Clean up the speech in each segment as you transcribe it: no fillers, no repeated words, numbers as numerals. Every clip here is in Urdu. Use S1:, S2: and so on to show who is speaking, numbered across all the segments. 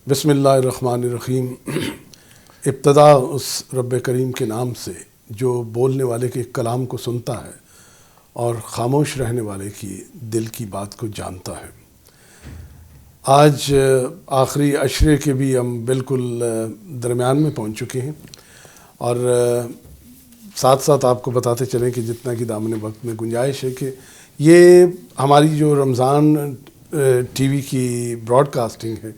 S1: بسم اللہ الرحمن الرحیم۔ ابتدا اس رب کریم کے نام سے جو بولنے والے کے کلام کو سنتا ہے اور خاموش رہنے والے کی دل کی بات کو جانتا ہے۔ آج آخری عشرے کے بھی ہم بالکل درمیان میں پہنچ چکے ہیں، اور ساتھ ساتھ آپ کو بتاتے چلیں کہ جتنا کہ دامن وقت میں گنجائش ہے کہ یہ ہماری جو رمضان ٹی وی کی براڈ کاسٹنگ ہے،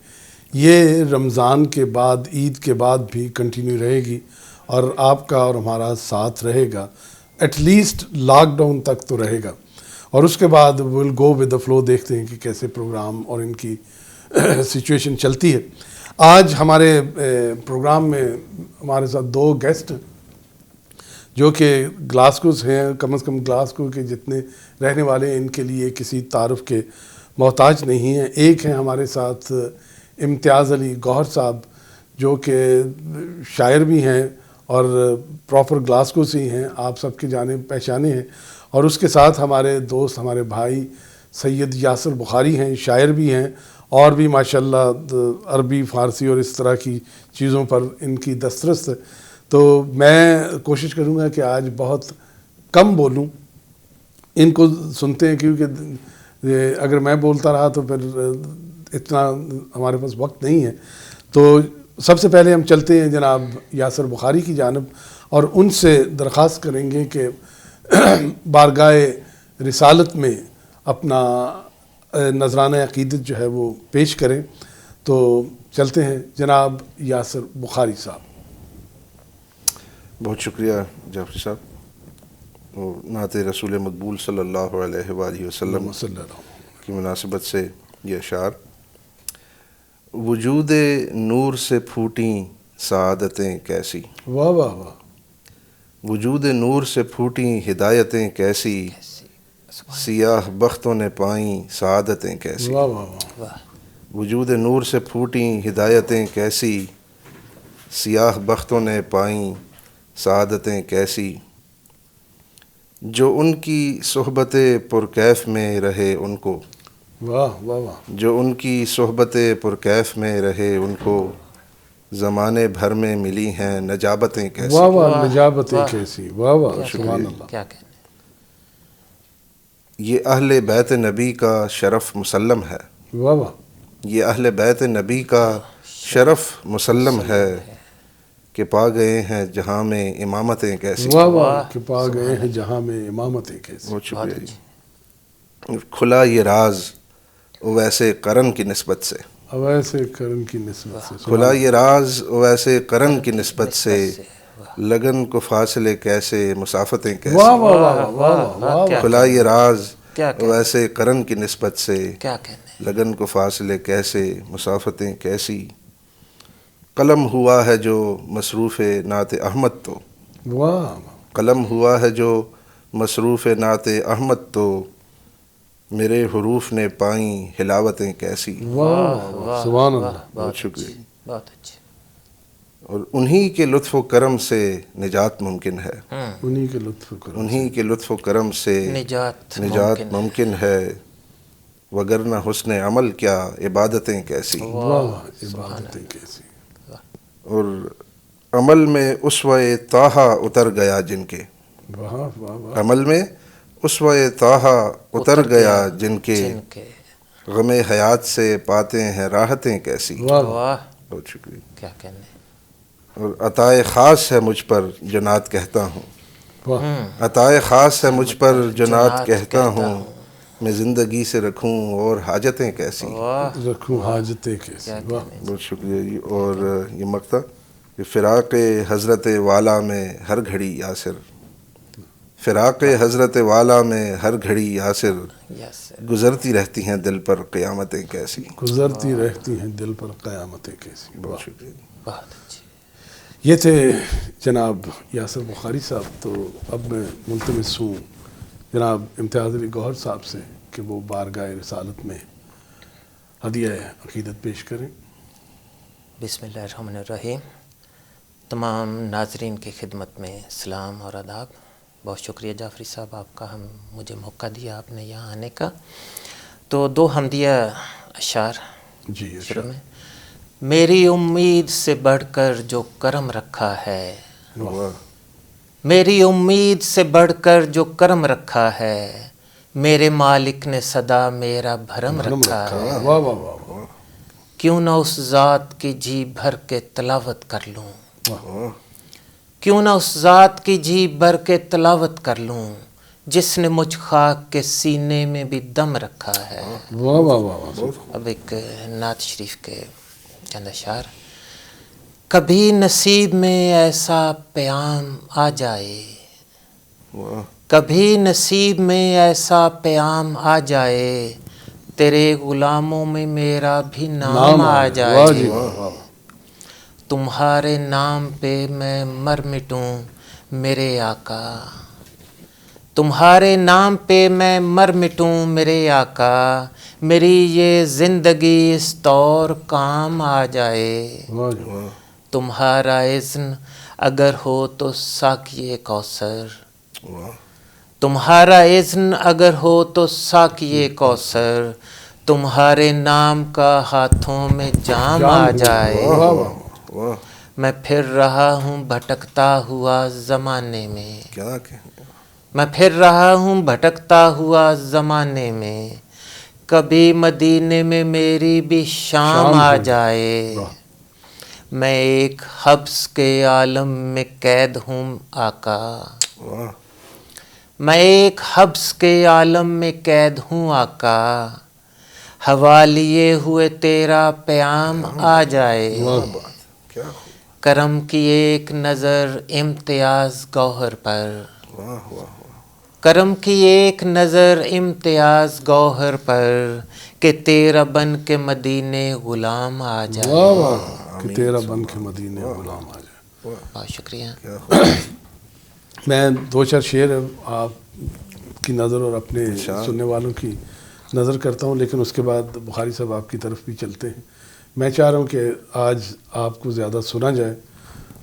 S1: یہ رمضان کے بعد، عید کے بعد بھی کنٹینیو رہے گی، اور آپ کا اور ہمارا ساتھ رہے گا، ایٹ لیسٹ لاک ڈاؤن تک تو رہے گا، اور اس کے بعد ول گو ود دا فلو، دیکھتے ہیں کہ کیسے پروگرام اور ان کی سچویشن چلتی ہے۔ آج ہمارے پروگرام میں ہمارے ساتھ دو گیسٹ جو کہ گلاسکوز ہیں، کم از کم گلاسکو کے جتنے رہنے والے ہیں ان کے لیے کسی تعارف کے محتاج نہیں ہیں۔ ایک ہیں ہمارے ساتھ امتیاز علی گوہر صاحب، جو کہ شاعر بھی ہیں اور پراپر گلاسکو سے ہی ہیں، آپ سب کے جانے پہچانے ہیں، اور اس کے ساتھ ہمارے دوست، ہمارے بھائی سید یاسر بخاری ہیں، شاعر بھی ہیں، اور بھی ماشاءاللہ عربی، فارسی اور اس طرح کی چیزوں پر ان کی دسترس ہے۔ تو میں کوشش کروں گا کہ آج بہت کم بولوں، ان کو سنتے ہیں، کیونکہ اگر میں بولتا رہا تو پھر اتنا ہمارے پاس وقت نہیں ہے۔ تو سب سے پہلے ہم چلتے ہیں جناب یاسر بخاری کی جانب، اور ان سے درخواست کریں گے کہ بارگاہ رسالت میں اپنا نذرانہ عقیدت جو ہے وہ پیش کریں۔ تو چلتے ہیں جناب یاسر بخاری صاحب۔
S2: بہت شکریہ جعفری صاحب، اور نعت رسول مقبول صلی اللہ علیہ وآلہ وسلم کی مناسبت سے یہ اشعار: وجود نور سے پھوٹیں سعادتیں کیسی،
S1: واہ واہ واہ،
S2: وجود نور سے پھوٹیں ہدایتیں کیسی، سیاہ بختوں نے پائیں سعادتیں کیسی،
S1: واہ واہ واہ،
S2: وجود نور سے پھوٹیں ہدایتیں کیسی، سیاہ بختوں نے پائیں سعادتیں کیسی، جو ان کی صحبت پرکیف میں رہے ان کو،
S1: واہ واہ واہ،
S2: جو ان کی صحبت پرکیف میں رہے ان کو، زمانے بھر میں ملی ہیں نجابتیں کیسی۔
S1: واہ واہ، نجابتیں کیسی، واہ واہ، سبحان اللہ۔
S3: کیا کہنے،
S2: یہ اہل بیت نبی کا شرف مسلم ہے،
S1: واہ واہ،
S2: یہ اہل بیت نبی کا شرف مسلم ہے، کہ پا گئے ہیں جہاں میں امامتیں کیسی۔
S1: واہ واہ، کہ پا گئے ہیں جہاں میں امامتیں کیسی۔
S2: بہت شکریہ جی۔ کھلا یہ راز ویسے قرن کی نسبت سے،
S1: اویسے کرن کی نسبت سے،
S2: کھلا یہ راز ویسے قرن کی نسبت سے، لگن کو فاصلے کیسے مسافتیں کیسی۔
S1: واہ واہ واہ واہ واہ،
S2: کھلا یہ راز
S3: کیا کہنے،
S2: ویسے قرن کی نسبت سے،
S3: کیا کہنے،
S2: لگن کو فاصلے کیسے مسافتیں کیسی، قلم ہوا ہے جو مصروف نعت احمد تو،
S1: واہ،
S2: قلم ہوا ہے جو مصروف نعت احمد تو، میرے حروف نے پائیں ہلاوتیں کیسی۔
S1: واہ، سبحان اللہ۔
S2: بہت شکریہ۔
S3: بہت اچھے،
S2: اور انہی کے لطف و کرم سے نجات ممکن ہے،
S1: انہی کے لطف کرم،
S2: انہی کے لطف و کرم سے نجات ممکن ہے، وگرنہ حسن عمل کیا عبادتیں کیسی۔
S1: واہ واہ، عبادتیں کیسی،
S2: اور عمل میں اسوہ طٰہٰ اتر گیا جن کے،
S1: واہ واہ واہ،
S2: عمل میں اسوہ طٰہٰ اتر گیا جن کے، غم حیات سے پاتے ہیں راحتیں کیسی۔
S1: واہ واہ،
S3: واہ،
S2: بہت شکریہ۔
S3: کیا کہنے،
S2: اور عطائے خاص ہے مجھ پر جو نعت کہتا ہوں،
S1: واہ،
S2: عطائے خاص ہے مجھ پر جو نعت کہتا ہوں، میں زندگی سے رکھوں اور حاجتیں کیسی۔
S3: واہ،
S1: رکھوں حاجتیں کیسی، واہ،
S2: بہت شکریہ جی۔ اور یہ مقطع کہ فراق حضرت والا میں ہر گھڑی یاسر، فراق حضرت والا میں ہر گھڑی یاسر،
S3: یس،
S2: گزرتی رہتی ہیں دل پر قیامتیں کیسی۔
S1: گزرتی رہتی ہیں دل پر قیامتیں کیسی، واہ۔
S2: بہت شکریہ جی۔
S3: بہت اچھے،
S1: یہ تھے جناب یاسر بخاری صاحب۔ تو اب میں ملتمس ہوں جناب امتیاز علی گوہر صاحب سے کہ وہ بارگاہ رسالت میں ہدیہ عقیدت پیش کریں۔
S3: بسم اللہ الرحمن الرحیم۔ تمام ناظرین کی خدمت میں سلام اور آداب۔ بہت شکریہ جعفری صاحب آپ کا، مجھے موقع دیا آپ نے یہاں آنے کا۔ تو دو حمدیہ اشعار
S1: جی
S3: شروع میں۔ میری امید سے بڑھ کر جو کرم رکھا ہے،
S2: واہ
S3: میری امید سے بڑھ کر جو کرم رکھا ہے، میرے مالک نے صدا میرا بھرم رکھا ہے،
S1: واہ واہ واہ واہ
S3: کیوں نہ اس ذات کی جی بھر کے تلاوت کر لوں،
S2: واہ
S3: کیوں نہ اس ذات کی جی بھر کے تلاوت کر لوں، جس نے مجھ خاک کے سینے میں بھی دم رکھا ہے۔
S1: واہ واہ واہ واہ
S3: اب ایک نعت شریف کے چند اشعار۔ کبھی نصیب میں ایسا پیام آ جائے،
S2: واہ
S3: کبھی نصیب میں ایسا پیام آ جائے، تیرے غلاموں میں میرا بھی نام آ
S1: واہ
S3: جائے،
S1: جی واہ واہ
S3: تمہارے نام پہ میں مر مٹوں میرے آقا، تمہارے نام پہ میں مر مٹوں میرے آقا، میری یہ زندگی اس طور کام آ جائے،
S1: واہ جی واہ
S3: تمہارا اذن اگر ہو تو ساقیے کوثر،
S2: واہ
S3: تمہارا اذن اگر ہو تو ساقیے کوثر، تمہارے نام کا ہاتھوں میں جام آ جائے،
S1: واہ واہ
S2: واہ
S3: میں پھر رہا ہوں بھٹکتا ہوا زمانے میں،
S2: کیا کہیں
S3: میں پھر رہا ہوں بھٹکتا ہوا زمانے میں، کبھی مدینے میں میری بھی شام آ جائے، میں ایک حبس کے عالم میں قید ہوں آقا،
S2: واہ
S3: میں ایک حبس کے عالم میں قید ہوں آقا، ہوا لیے ہوئے تیرا پیام آ جائے،
S2: کیا خوب
S3: کرم کی ایک نظر امتیاز گوہر پر،
S2: واہ واہ
S3: کرم کی ایک نظر امتیاز گوہر پر، کہ تیرا بن کے مدینے غلام آ جائے۔
S1: واہ واہ کہ تیرا بن کے مدینے غلام آ جائے۔
S3: بہت شکریہ۔
S2: کیا خوب
S1: میں دو چار شعر آپ کی نظر اور اپنے سننے والوں کی نظر کرتا ہوں، لیکن اس کے بعد بخاری صاحب آپ کی طرف بھی چلتے ہیں۔ میں چاہ رہا ہوں کہ آج آپ کو زیادہ سنا جائے،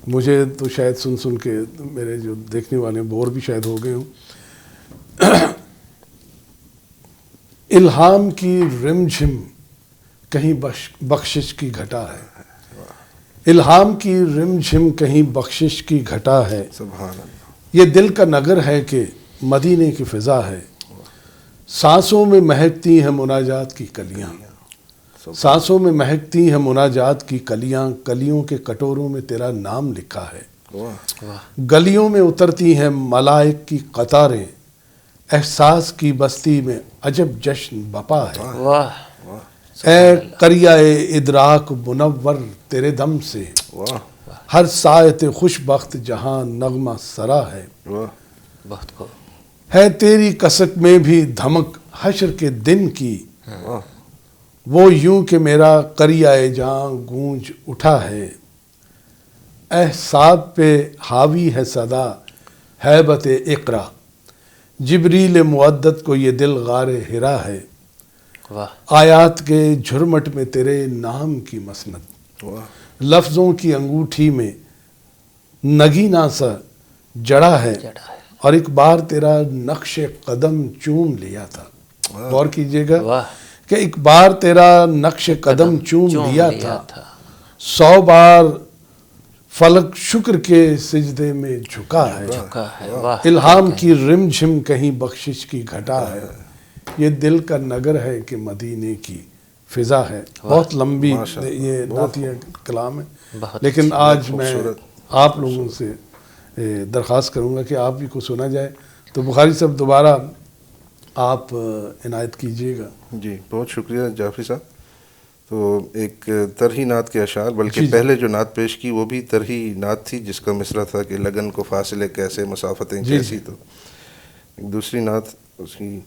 S1: مجھے تو شاید سن سن کے میرے جو دیکھنے والے ہیں بور بھی شاید ہو گئے ہوں۔ الہام کی رم جھم کہیں بخشش کی گھٹا ہے، الہام کی رم جھم کہیں بخشش کی گھٹا ہے،
S2: سبحان اللہ
S1: یہ دل کا نگر ہے کہ مدینے کی فضا ہے، سانسوں میں مہکتی ہیں مناجات کی کلیاں، سانسوں میں مہکتی ہیں مناجات کی کلیاں، کلیوں کے کٹوروں میں تیرا نام لکھا ہے،
S2: واہ
S1: گلیوں میں اترتی ہیں ملائک کی قطاریں، احساس کی بستی میں عجب جشن بپا ہے،
S3: واہ
S1: اے قریہ ادراک منور تیرے دم سے،
S2: واہ
S1: ہر ساعت خوش بخت جہاں نغمہ سرا ہے،
S2: واہ
S3: بہت کو
S1: ہے تیری کسک میں بھی دھمک حشر کے دن کی،
S2: واہ
S1: وہ یوں کہ میرا قریہ جاں گونج اٹھا ہے، احساب پہ حاوی ہے صدا ہیبت اقرا، جبریل معدت کو یہ دل غار ہرا ہے،
S3: واہ
S1: آیات کے جھرمٹ میں تیرے نام کی مسند،
S2: واہ
S1: لفظوں کی انگوٹھی میں نگینہ سا جڑا ہے،
S3: جڑا ہے،
S1: اور ایک بار تیرا نقش قدم چوم لیا تھا، غور کیجئے گا
S3: واہ
S1: کہ ایک بار تیرا نقش قدم چوم لیا تھا، 100 بار فلک شکر کے سجدے میں جھکا ہے،
S3: جھکا ہے، واہ
S1: الہام کی رم جھم کہیں بخشش کی گھٹا ہے، یہ دل کا نگر ہے کہ مدینے کی فضا ہے۔ بہت لمبی یہ نعتیہ کلام ہے،
S3: بہت
S1: لیکن آج میں
S2: خوبصورت
S1: آپ لوگوں سے درخواست کروں گا کہ آپ بھی کو سنا جائے، تو بخاری صاحب دوبارہ آپ عنایت کیجئے گا۔
S2: جی بہت شکریہ جعفری صاحب۔ تو ایک طرحی نعت کے اشعار، بلکہ پہلے جو نعت پیش کی وہ بھی طرحی نعت تھی، جس کا مصرع تھا کہ لگن کو فاصلے کیسے مسافتیں کیسی، تو ایک دوسری نعت اس کی،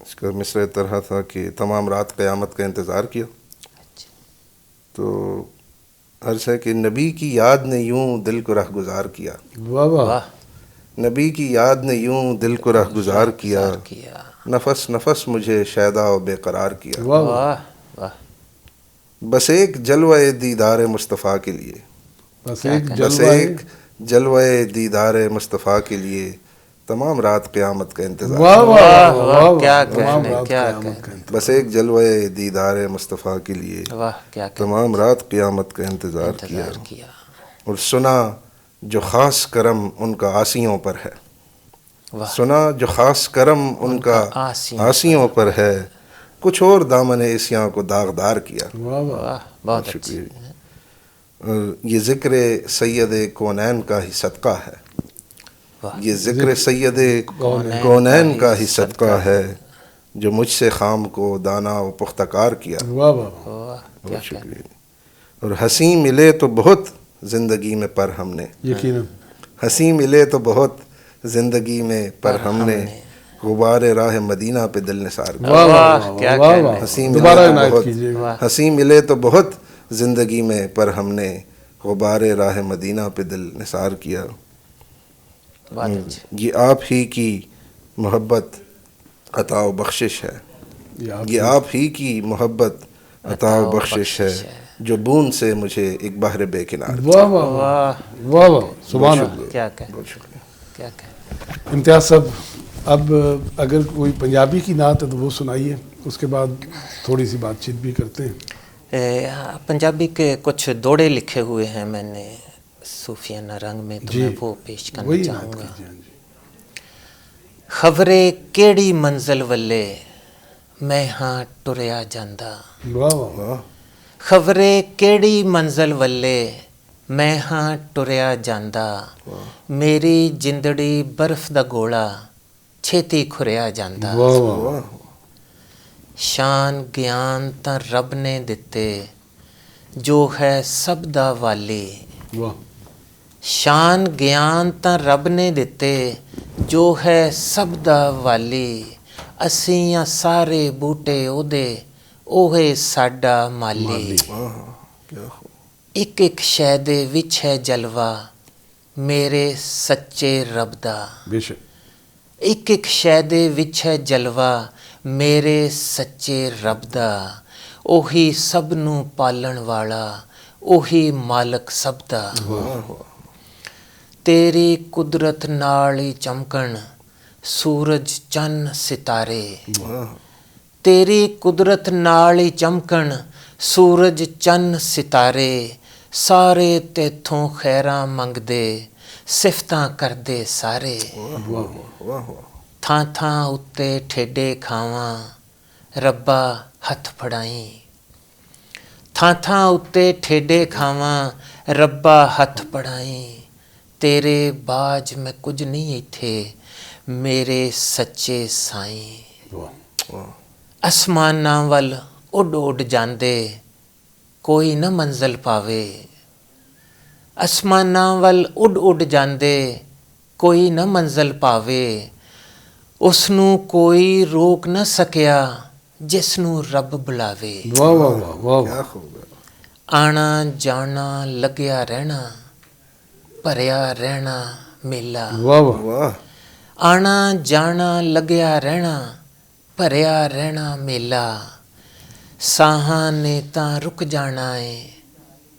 S2: اس کا مصرع طرح تھا کہ تمام رات قیامت کا انتظار کیا، تو عرض ہے کہ نبی کی یاد نے یوں دل کو رہ گزار کیا،
S1: واہ واہ،
S3: واہ
S2: نبی کی یاد نے یوں دل کو رہ گزار کیا، نفس نفس مجھے شیدا و بے قرار کیا،
S1: واہ واہ،
S3: واہ واہ
S2: بس ایک جلوہ دیدار مصطفیٰ کے لیے،
S1: بس ایک
S2: بس
S1: جلوہ
S2: ایک جلوہ دیدار مصطفیٰ کے لیے تمام رات قیامت کا انتظار
S1: واہ واہ
S3: واہ،
S1: واہ،
S3: کیا
S1: تمام
S3: کہنے،
S1: رات
S3: کیا
S1: قیامت کا انتظار۔
S2: بس ایک جلوے دیدار مصطفیٰ کے لیے
S3: واہ کیا
S2: تمام رات قیامت کا انتظار کیا،
S3: انتظار کیا۔
S2: اور سنا جو خاص کرم ان کا آسیوں پر ہے،
S3: واہ،
S2: سنا جو خاص کرم ان کا آسیوں پر ہے، کچھ اور دامن عصیاں کو داغدار کیا۔
S1: واہ واہ،
S3: واہ، بہت اچھی۔
S2: شکریہ۔ اور یہ ذکر سید کونین کا ہی صدقہ ہے،
S3: واہ،
S2: یہ ذکر سید کونین کا ہی صدقہ ہے، جو مجھ سے خام کو دانا و پختہ کار کیا۔
S1: واہ واہ،
S3: واہ، کیا
S2: بہت شکریہ۔ اور ہنسی ملے تو بہت زندگی میں پر ہم نے،
S1: یقیناً
S2: ہنسی ملے تو بہت زندگی میں پر ہم نے، غبار راہ مدینہ پہ دل نثار کیا۔
S1: واہ واہ
S3: واہ، کیا
S1: واہ
S3: کہنے۔
S1: واہ،
S2: ہنسی ملے
S1: دوبارہ
S2: تو
S1: عنایت
S2: بہت،
S1: کیجیے گا۔
S2: ہنسی ملے تو بہت زندگی میں پر ہم نے، غبار راہ مدینہ پہ دل نثار کیا۔
S3: بہت اچھی۔
S2: یہ آپ ہی کی محبت عطا و بخشش ہے، یہ آپ ہی کی محبت عطا و بخشش ہے، جو بوند سے مجھے ایک بحر بے کنار۔
S1: واہ واہ واہ واہ واہ، سبحان اللہ۔
S3: کیا کہ،
S2: بہت شکریہ۔
S3: کیا کہ۔
S1: امتیاز صاحب، اب اگر کوئی پنجابی کی نعت ہے تو وہ سنائیے، اس کے بعد تھوڑی سی بات چیت بھی کرتے ہیں۔
S3: پنجابی کے کچھ دوڑے لکھے ہوئے ہیں میں نے صوفیانہ رنگ میں، تو
S1: جی،
S3: میں وہ پیش کرنا
S1: وہی
S3: چاہوں
S1: نعت
S3: گا۔
S1: کیجیے۔ ہاں جی۔
S3: خبرے کیڑی منزل والے میں ہاں ٹریا جاندا،
S1: واہ واہ،
S2: واہ،
S3: خبرے کیڑی منزل والے میں ہاں ٹریا جاندا، میری جندڑی برف دا گولا چھیتی کھریا جاندا،
S1: واہ واہ،
S2: واہ،
S3: شان گیان تا رب نے دتے جو ہے سب دا والی،
S1: واہ،
S3: شان گیان تا رب نے دتے جو ہے سب دا والی، اسیاں سارے بوٹے او دے اوہے ساڈا مالی،
S2: واہ، کیا خوب۔
S3: ایک ایک شے دے وچ ہے جلوہ میرے سچے رب دا،
S1: بے شک،
S3: ایک ایک شے دے وچ ہے جلوہ میرے سچے رب دا، اوہی سب نو پالن والا، اوہی مالک سب دا، تیری قدرت نال ہی چمکن سورج چن ستارے، تیری قدرت نال ہی چمکن سورج چن ستارے، سارے تیتھوں خیراں منگ دے صفتاں کر دے سارے،
S2: واہ واہ،
S3: تھاں تھاں اتے ٹھیڈے کھاواں ربا ہتھ پھڑائیں، تھاں تھاں اتے ٹھیڈے کھاواں ربا ہتھ پڑھائیں، تیرے باج میں کچھ نہیں ایتھے میرے سچے سائیں، اسماناں ول اڈ اڈ جاندے کوئی نہ منزل پاوے، اسماناں ول اڈ اڈ جاندے کوئی نہ منزل پاوے، اس نو کوئی روک نہ سکیا جس نو رب بلاوے،
S1: واہ واہ واہ واہ،
S2: کیا خوب ہے۔
S3: آنا جانا لگیا رہنا بھریا رہنا میلا،
S1: واہ واہ،
S2: واہ،
S3: آنا جانا لگیا رہنا بھریا رہنا میلا، ساہاں نے تاں رک جانا ہے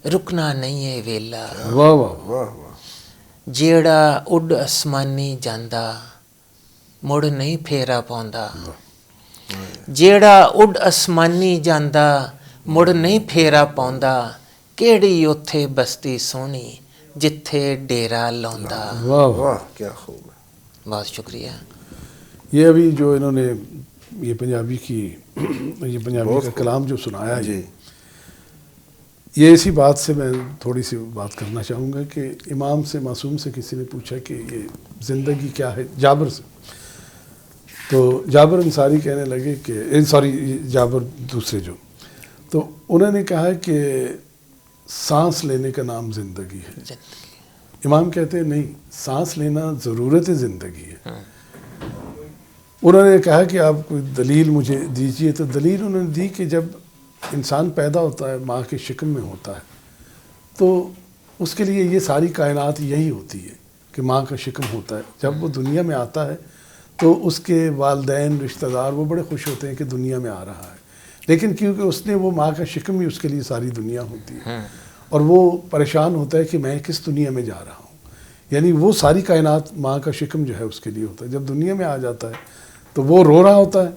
S3: رکنا نہیں ہے ویلا،
S1: واہ واہ،
S2: واہ واہ،
S3: جیڑا اڈ اسمانی جاندا مڑ نہیں پھیرا پاوندا، جیڑا اڈ اسمانی جاندا مڑ نہیں پھیرا پاوندا، کیڑی اوتھے بستی سونی جتھے ڈیرا لاوندا۔
S1: واہ واہ۔
S2: واہ، کیا خوب ہے۔
S3: بہت شکریہ۔
S1: یہ ابھی جو انہوں نے یہ پنجابی کا کلام جو سنایا ہے،
S2: جی،
S1: یہ اسی بات سے میں تھوڑی سی بات کرنا چاہوں گا کہ امام سے معصوم سے کسی نے پوچھا کہ یہ زندگی کیا ہے، جابر سے، تو جابر انصاری کہنے لگے کہ جابر دوسرے جو، تو انہوں نے کہا کہ سانس لینے کا نام زندگی ہے۔ امام کہتے ہیں نہیں، سانس لینا ضرورت زندگی ہے۔ انہوں نے کہا کہ آپ کوئی دلیل مجھے دیجئے، تو دلیل انہوں نے دی کہ جب انسان پیدا ہوتا ہے ماں کے شکم میں ہوتا ہے تو اس کے لیے یہ ساری کائنات یہی ہوتی ہے کہ ماں کا شکم ہوتا ہے، جب وہ دنیا میں آتا ہے تو اس کے والدین رشتہ دار وہ بڑے خوش ہوتے ہیں کہ دنیا میں آ رہا ہے، لیکن کیونکہ اس نے وہ ماں کا شکم ہی اس کے لیے ساری دنیا ہوتی ہے، اور وہ پریشان ہوتا ہے کہ میں کس دنیا میں جا رہا ہوں۔ یعنی وہ ساری کائنات ماں کا شکم جو ہے اس کے لیے ہوتا ہے. جب دنیا میں آ جاتا ہے تو وہ رو رہا ہوتا ہے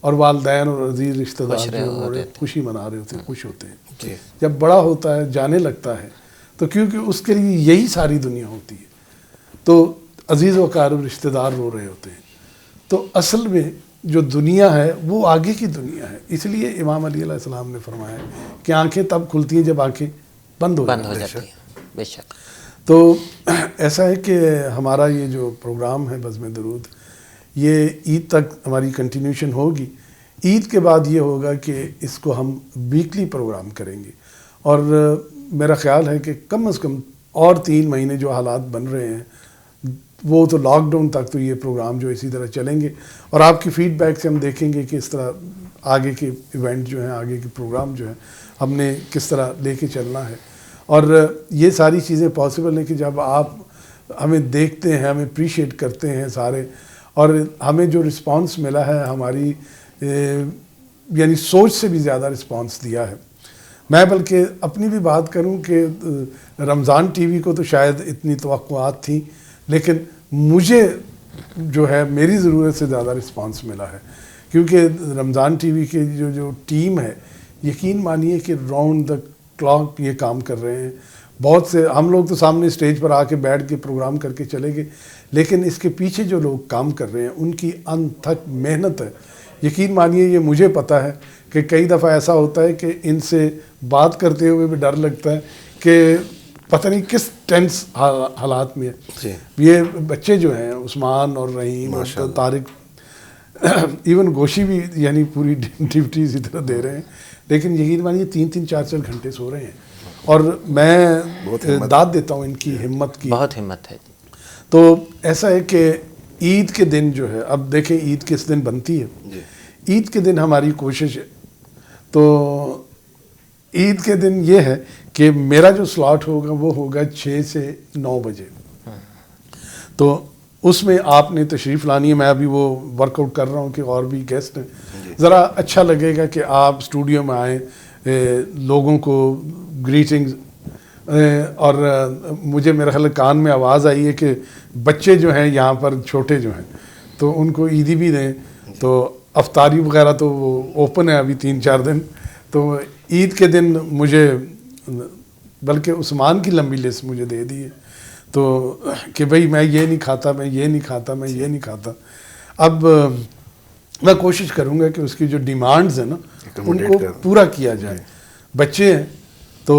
S1: اور والدین اور عزیز رشتہ دار جو خوشی منا رہے ہوتے ہیں, خوش ہوتے ہیں. جب بڑا ہوتا ہے, جانے لگتا ہے, تو کیونکہ اس کے لیے یہی ساری دنیا ہوتی ہے, تو عزیز و اقارب رشتہ دار رو رہے ہوتے ہیں. تو اصل میں جو دنیا ہے وہ آگے کی دنیا ہے. اس لیے امام علی علیہ السلام نے فرمایا کہ آنکھیں تب کھلتی ہیں جب آنکھیں بند ہو جاتی ہیں.
S3: بے شک.
S1: تو ایسا ہے کہ ہمارا یہ جو پروگرام ہے بزم درود, یہ عید تک ہماری کنٹینیوشن ہوگی. عید کے بعد یہ ہوگا کہ اس کو ہم ویکلی پروگرام کریں گے, اور میرا خیال ہے کہ کم از کم اور 3 مہینے جو حالات بن رہے ہیں وہ تو لاک ڈاؤن تک تو یہ پروگرام جو اسی طرح چلیں گے, اور آپ کی فیڈ بیک سے ہم دیکھیں گے کہ اس طرح آگے کے ایونٹ جو ہیں, آگے کے پروگرام جو ہیں, ہم نے کس طرح لے کے چلنا ہے. اور یہ ساری چیزیں پاسبل ہیں کہ جب آپ ہمیں دیکھتے ہیں, ہمیں اپریشیٹ کرتے ہیں سارے, اور ہمیں جو رسپانس ملا ہے ہماری یعنی سوچ سے بھی زیادہ رسپانس دیا ہے. میں بلکہ اپنی بھی بات کروں کہ رمضان ٹی وی کو تو شاید اتنی توقعات تھیں, لیکن مجھے جو ہے میری ضرورت سے زیادہ رسپانس ملا ہے, کیونکہ رمضان ٹی وی کی جو ٹیم ہے, یقین مانیے کہ راؤنڈ دا کلاک یہ کام کر رہے ہیں. بہت سے ہم لوگ تو سامنے اسٹیج پر آ کے بیٹھ کے پروگرام کر کے چلے گئے, لیکن اس کے پیچھے جو لوگ کام کر رہے ہیں ان کی انتھک محنت ہے. یقین مانیے یہ مجھے پتہ ہے کہ کئی دفعہ ایسا ہوتا ہے کہ ان سے بات کرتے ہوئے بھی ڈر لگتا ہے کہ پتہ نہیں کس ٹینس حالات میں ہے. یہ بچے جو ہیں عثمان اور رحیم اور طارق, ایون گوشی بھی یعنی پوری ڈیوٹی اسی طرح دے رہے ہیں, لیکن یقین مانیے 3-3 4-4 گھنٹے سو رہے ہیں. اور میں داد دیتا ہوں ان کی ہمت کی,
S3: بہت ہمت ہے.
S1: تو ایسا ہے کہ عید کے دن جو ہے, اب دیکھیں عید کس دن بنتی ہے. عید کے دن ہماری کوشش ہے, تو عید کے دن یہ ہے کہ میرا جو سلاٹ ہوگا وہ ہوگا 6 سے 9 بجے. تو اس میں آپ نے تشریف لانی ہے. میں ابھی وہ ورک آؤٹ کر رہا ہوں کہ اور بھی گیسٹ ہیں, ذرا اچھا لگے گا کہ آپ اسٹوڈیو میں آئیں, لوگوں کو گریٹنگز. اور مجھے میرا خیال کان میں آواز آئی ہے کہ بچے جو ہیں یہاں پر چھوٹے جو ہیں تو ان کو عیدی بھی دیں. تو افطاری وغیرہ تو وہ اوپن ہے ابھی 3-4 دن. تو عید کے دن مجھے بلکہ عثمان کی لمبی لسٹ مجھے دے دی ہے, تو کہ بھئی میں یہ نہیں کھاتا, میں یہ نہیں کھاتا, میں یہ نہیں کھاتا. اب میں کوشش کروں گا کہ اس کی جو ڈیمانڈز ہیں نا ان کو پورا کیا جائے. بچے ہیں تو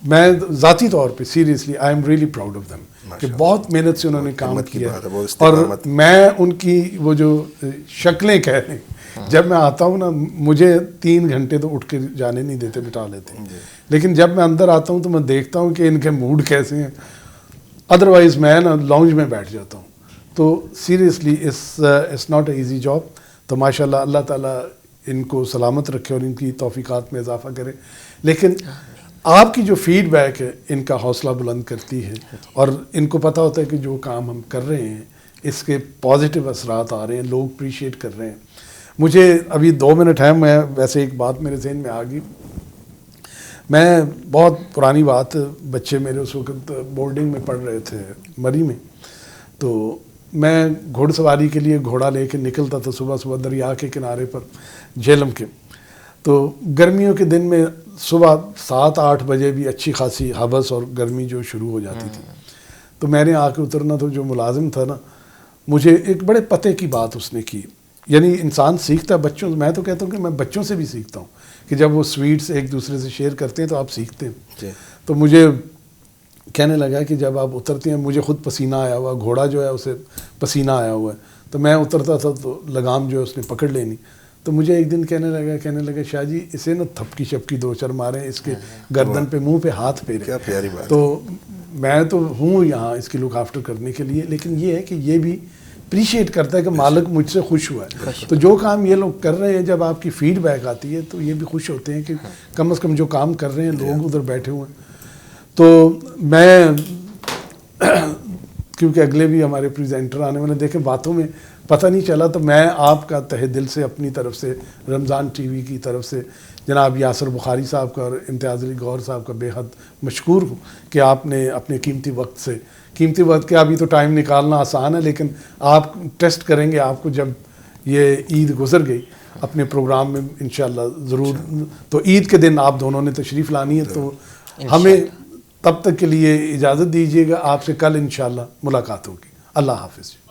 S1: میں ذاتی طور پہ seriously I am really proud of them کہ بہت محنت سے انہوں نے کام کیا, اور میں ان کی وہ جو شکلیں کہہ رہے ہیں, جب میں آتا ہوں نا مجھے 3 گھنٹے تو اٹھ کے جانے نہیں دیتے, بٹھا لیتے ہیں, لیکن جب میں اندر آتا ہوں تو میں دیکھتا ہوں کہ ان کے موڈ کیسے ہیں. ادروائز میں نا لاؤنج میں بیٹھ جاتا ہوں. تو seriously it's not a easy job. تو ماشاءاللہ اللہ تعالیٰ ان کو سلامت رکھے اور ان کی توفیقات میں اضافہ کرے. لیکن آپ کی جو فیڈ بیک ہے ان کا حوصلہ بلند کرتی ہے, اور ان کو پتہ ہوتا ہے کہ جو کام ہم کر رہے ہیں اس کے پازیٹیو اثرات آ رہے ہیں, لوگ اپریشیٹ کر رہے ہیں. مجھے ابھی 2 منٹ ہے, میں ویسے ایک بات میرے ذہن میں آ گئی. میں بہت پرانی بات, بچے میرے اس وقت بورڈنگ میں پڑھ رہے تھے مری میں, تو میں گھوڑ سواری کے لیے گھوڑا لے کے نکلتا تھا صبح صبح دریا کے کنارے پر جہلم کے. تو گرمیوں کے دن میں صبح 7-8 بجے بھی اچھی خاصی حبس اور گرمی جو شروع ہو جاتی تھی. تو میں نے آ کے اترنا, تو جو ملازم تھا نا مجھے ایک بڑے پتے کی بات اس نے کی. یعنی انسان سیکھتا ہے بچوں سے, میں تو کہتا ہوں کہ میں بچوں سے بھی سیکھتا ہوں کہ جب وہ سویٹس ایک دوسرے سے شیئر کرتے ہیں تو آپ سیکھتے ہیں. تو مجھے کہنے لگا کہ جب آپ اترتے ہیں, مجھے خود پسینہ آیا ہوا, گھوڑا جو ہے اسے پسینہ آیا ہوا ہے, تو میں اترتا تھا تو لگام جو ہے اس نے پکڑ لینی. تو مجھے ایک دن کہنے لگا شاہ جی اسے نا تھپکی شپکی 2-4 ماریں, اس کے گردن پہ منہ پہ ہاتھ پھیریں.
S2: کیا پیاری بات.
S1: تو میں تو ہوں یہاں اس کی لک آفٹر کرنے کے لیے, لیکن یہ ہے کہ یہ بھی اپریشیٹ کرتا ہے کہ مالک مجھ سے خوش ہوا ہے. تو جو کام یہ لوگ کر رہے ہیں, جب آپ کی فیڈ بیک آتی ہے تو یہ بھی خوش ہوتے ہیں کہ کم از کم جو کام کر رہے ہیں لوگ ادھر بیٹھے ہوئے ہیں. تو میں کیونکہ اگلے بھی ہمارے پریزنٹر آنے والے, دیکھیں باتوں میں پتہ نہیں چلا, تو میں آپ کا تہہ دل سے اپنی طرف سے رمضان ٹی وی کی طرف سے جناب یاسر بخاری صاحب کا اور امتیاز علی گور صاحب کا بے حد مشکور ہوں کہ آپ نے اپنے قیمتی وقت کیا، ابھی تو ٹائم نکالنا آسان ہے، لیکن آپ ٹیسٹ کریں گے آپ کو جب یہ عید گزر گئی اپنے پروگرام میں انشاءاللہ ضرور. تو عید کے دن آپ دونوں نے تشریف لانی ہے، تو ہمیں تب تک کے لیے اجازت دیجیے گا. آپ سے کل انشاءاللہ ملاقات ہوگی. اللہ حافظ.